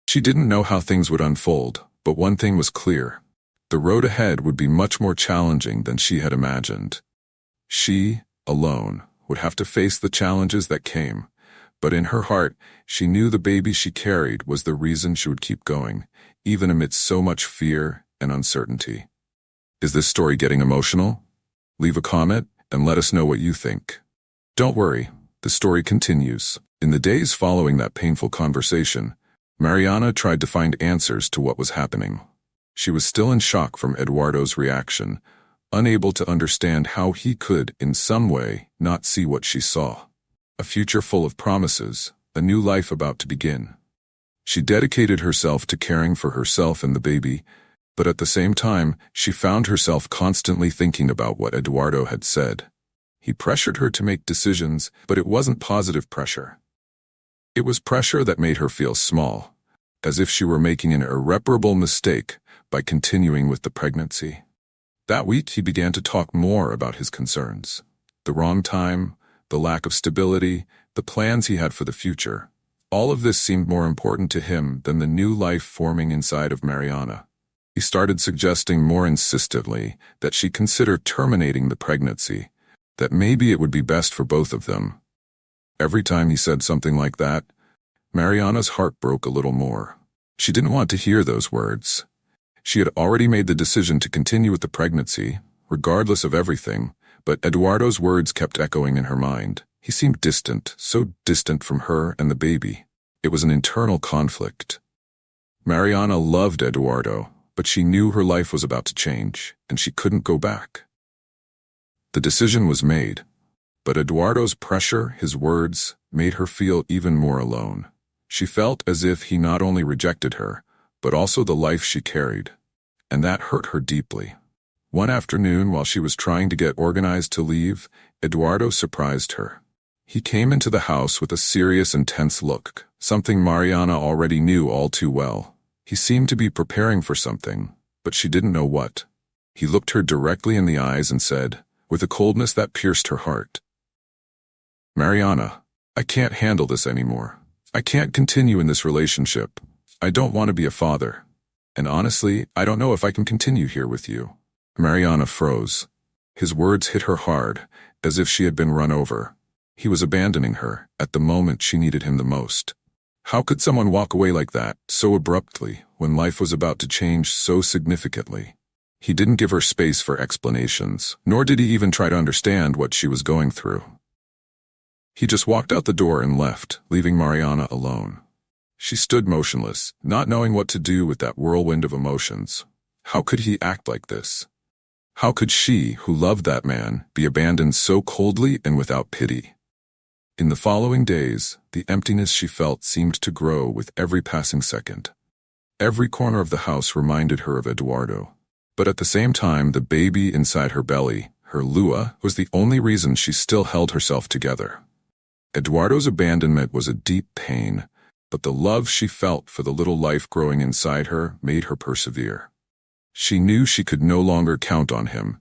She didn't know how things would unfold, but one thing was clear. The road ahead would be much more challenging than she had imagined. She, alone, would have to face the challenges that came, but in her heart, she knew the baby she carried was the reason she would keep going, even amidst so much fear and uncertainty. Is this story getting emotional? Leave a comment and let us know what you think. Don't worry, the story continues. In the days following that painful conversation, Mariana tried to find answers to what was happening. She was still in shock from Eduardo's reaction, unable to understand how he could, in some way, not see what she saw. A future full of promises, a new life about to begin. She dedicated herself to caring for herself and the baby, but at the same time, she found herself constantly thinking about what Eduardo had said. He pressured her to make decisions, but it wasn't positive pressure. It was pressure that made her feel small, as if she were making an irreparable mistake by continuing with the pregnancy. That week, he began to talk more about his concerns. The wrong time, the lack of stability, the plans he had for the future. All of this seemed more important to him than the new life forming inside of Mariana. He started suggesting more insistently that she consider terminating the pregnancy, that maybe it would be best for both of them. Every time he said something like that, Mariana's heart broke a little more. She didn't want to hear those words. She had already made the decision to continue with the pregnancy, regardless of everything, but Eduardo's words kept echoing in her mind. He seemed distant, so distant from her and the baby. It was an internal conflict. Mariana loved Eduardo, but she knew her life was about to change, and she couldn't go back. The decision was made, but Eduardo's pressure, his words, made her feel even more alone. She felt as if he not only rejected her, but also the life she carried, and that hurt her deeply. One afternoon, while she was trying to get organized to leave, Eduardo surprised her. He came into the house with a serious and tense look, something Mariana already knew all too well. He seemed to be preparing for something, but she didn't know what. He looked her directly in the eyes and said, with a coldness that pierced her heart, "Mariana, I can't handle this anymore. I can't continue in this relationship. I don't want to be a father. And honestly, I don't know if I can continue here with you." Mariana froze. His words hit her hard, as if she had been run over. He was abandoning her at the moment she needed him the most. How could someone walk away like that, so abruptly, when life was about to change so significantly? He didn't give her space for explanations, nor did he even try to understand what she was going through. He just walked out the door and left, leaving Mariana alone. She stood motionless, not knowing what to do with that whirlwind of emotions. How could he act like this? How could she, who loved that man, be abandoned so coldly and without pity? In the following days, the emptiness she felt seemed to grow with every passing second. Every corner of the house reminded her of Eduardo. But at the same time, the baby inside her belly, her Lua, was the only reason she still held herself together. Eduardo's abandonment was a deep pain, but the love she felt for the little life growing inside her made her persevere. She knew she could no longer count on him,